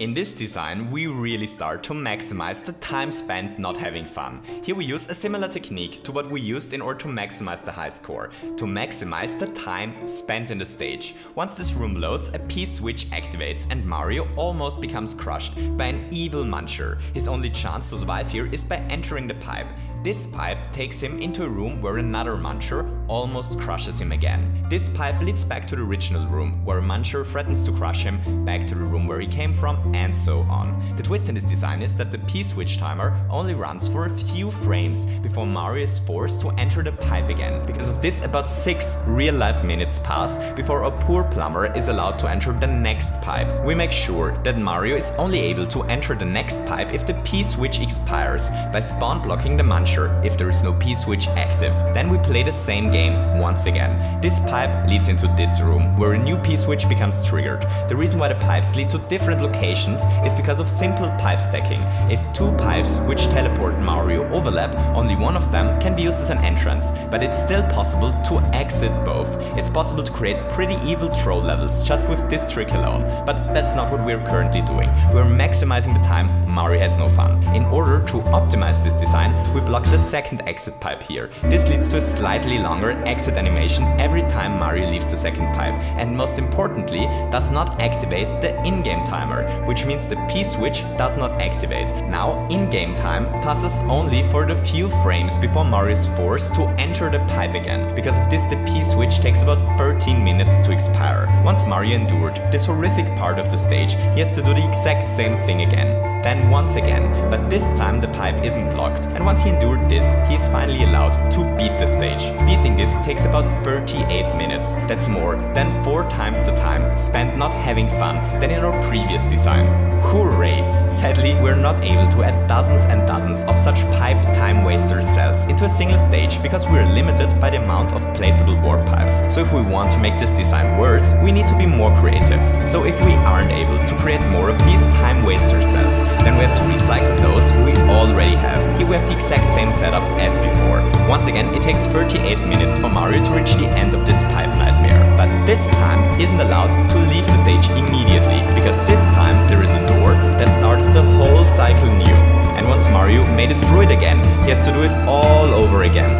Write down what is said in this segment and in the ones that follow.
In this design, we really start to maximize the time spent not having fun. Here we use a similar technique to what we used in order to maximize the high score, to maximize the time spent in the stage. Once this room loads, a P-switch activates and Mario almost becomes crushed by an evil muncher. His only chance to survive here is by entering the pipe. This pipe takes him into a room where another muncher almost crushes him again. This pipe leads back to the original room, where a muncher threatens to crush him, back to the room where he came from, and so on. The twist in this design is that the P-switch timer only runs for a few frames before Mario is forced to enter the pipe again. Because of this, about 6 real-life minutes pass before a poor plumber is allowed to enter the next pipe. We make sure that Mario is only able to enter the next pipe if the P-switch expires, by spawn blocking the muncher if there is no P-switch active. Then we play the same game once again. This pipe leads into this room, where a new P-switch becomes triggered. The reason why the pipes lead to different locations is because of simple pipe stacking. If 2 pipes which teleport Mario overlap, only one of them can be used as an entrance, but it's still possible to exit both. It's possible to create pretty evil troll levels just with this trick alone, but that's not what we're currently doing. We're maximizing the time Mario has no fun. In order to optimize this design, we block the second exit pipe here. This leads to a slightly longer exit animation every time Mario leaves the second pipe, and most importantly, does not activate the in-game timer, which means the P-switch does not activate. Now, in-game time passes only for the few frames before Mario is forced to enter the pipe again. Because of this, the P-switch takes about 13 minutes to expire. Once Mario endured this horrific part of the stage, he has to do the exact same thing again. Then once again, but this time the pipe isn't blocked, and once he endured this, he's finally allowed to beat the stage. Beating this takes about 38 minutes. That's more than 4 times the time spent not having fun than in our previous design. Hooray! Sadly, we're not able to add dozens and dozens of such pipe time waster cells into a single stage because we're limited by the amount of placeable warp pipes. So if we want to make this design worse, we need to be more creative. So if we aren't able to create more of these time waster cells, then we have to recycle those we already have. Here we have the exact same setup as before. Once again, it takes 38 minutes for Mario to reach the end of this pipe nightmare. But this time, he isn't allowed to leave the stage immediately, because this time there is a door that starts the whole cycle new. And once Mario made it through it again, he has to do it all over again.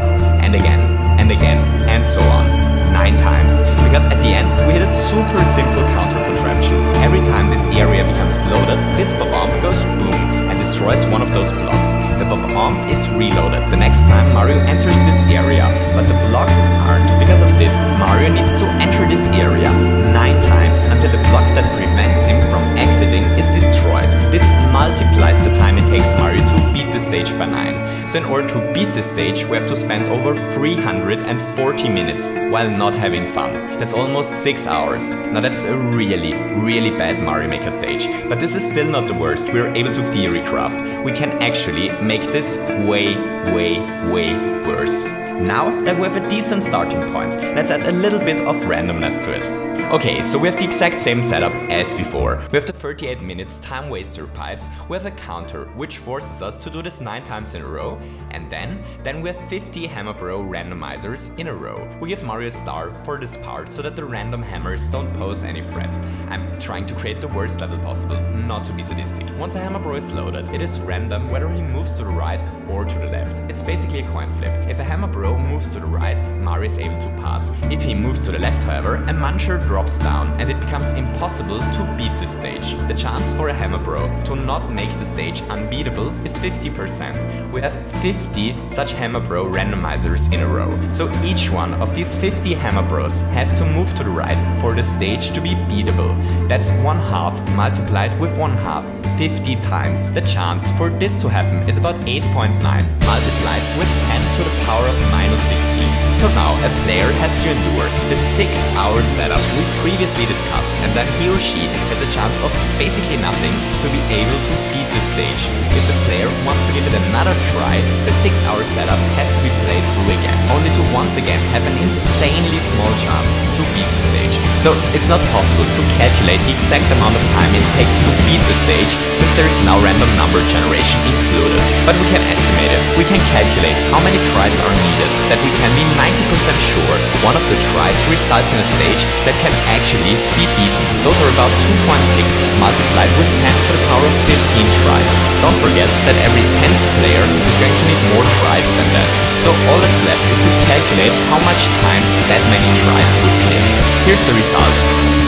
And again, and again, and so on. 9 times. Because at the end, we hit a super simple counter contraption. Every time this area becomes loaded, this bomb goes boom and destroys one of those blocks. The bomb is reloaded the next time Mario enters this area, but the blocks aren't. Because of this, Mario needs to enter this area 9 times until the block that prevents him from exiting is destroyed. This multiplies the time it takes Mario to beat the stage by 9. So in order to beat the stage, we have to spend over 340 minutes while not having fun. That's almost 6 hours. Now that's a really, really bad Mario Maker stage. But this is still not the worst. We're able to theory craft. We can actually make this way, way, way worse. Now that we have a decent starting point, let's add a little bit of randomness to it. Okay, so we have the exact same setup as before. We have the 38 minutes time waster pipes, we have a counter which forces us to do this 9 times in a row, and then we have 50 hammer bro randomizers in a row. We give Mario a star for this part so that the random hammers don't pose any threat. I'm trying to create the worst level possible, not to be sadistic. Once a hammer bro is loaded, it is random whether he moves to the right or to the left. It's basically a coin flip. If a hammer bro moves to the right, Mario is able to pass. If he moves to the left, however, a muncher drops down and it becomes impossible to beat the stage. The chance for a hammer bro to not make the stage unbeatable is 50%. We have 50 such hammer bro randomizers in a row. So each one of these 50 hammer bros has to move to the right for the stage to be beatable. That's 1/2 multiplied with 1/2 50 times. The chance for this to happen is about 8.9 multiplied with 10 to the power of -16. So now a player has to endure the 6-hour setup we previously discussed, and then he or she has a chance of basically nothing to be able to beat the stage. If the player wants to give it another try, the 6-hour setup has to be played through again, only to once again have an insanely small chance to beat the stage. So it's not possible to calculate the exact amount of time it takes to beat beat the stage, since there is now random number generation included. But we can estimate it. We can calculate how many tries are needed, that we can be 90% sure one of the tries results in a stage that can actually be beaten. Those are about 2.6 multiplied with 10 to the power of 15 tries. Don't forget that every 10th player is going to need more tries than that. So all that's left is to calculate how much time that many tries would take. Here's the result.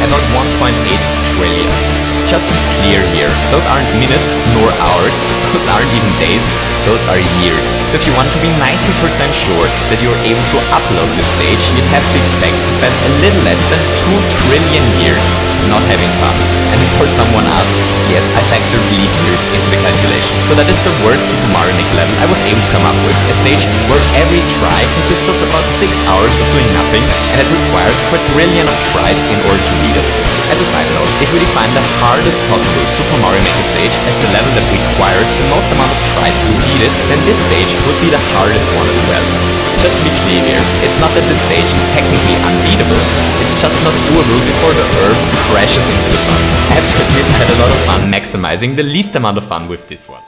About 1.8 trillion. Just to be clear here, those aren't minutes nor hours, those aren't even days, those are years. So if you want to be 90% sure that you're able to upload the stage, you'd have to expect to spend a little less than 2 trillion years not having fun. And before someone asks, yes, I factored leap years into the calculation. So that is the worst Super Mario Maker level I was able to come up with. A stage where every try consists of about 6 hours of doing nothing, and it requires quadrillion of tries in order to beat it. As a side note, if we define the hardest possible Super Mario Maker stage as the level that requires the most amount of tries to beat it, then this stage would be the hardest one as well. Just to be clear here, it's not that the stage is technically unbeatable, it's just not doable before the Earth crashes into the sun. I have to admit I had a lot of fun maximizing the least amount of fun with this one.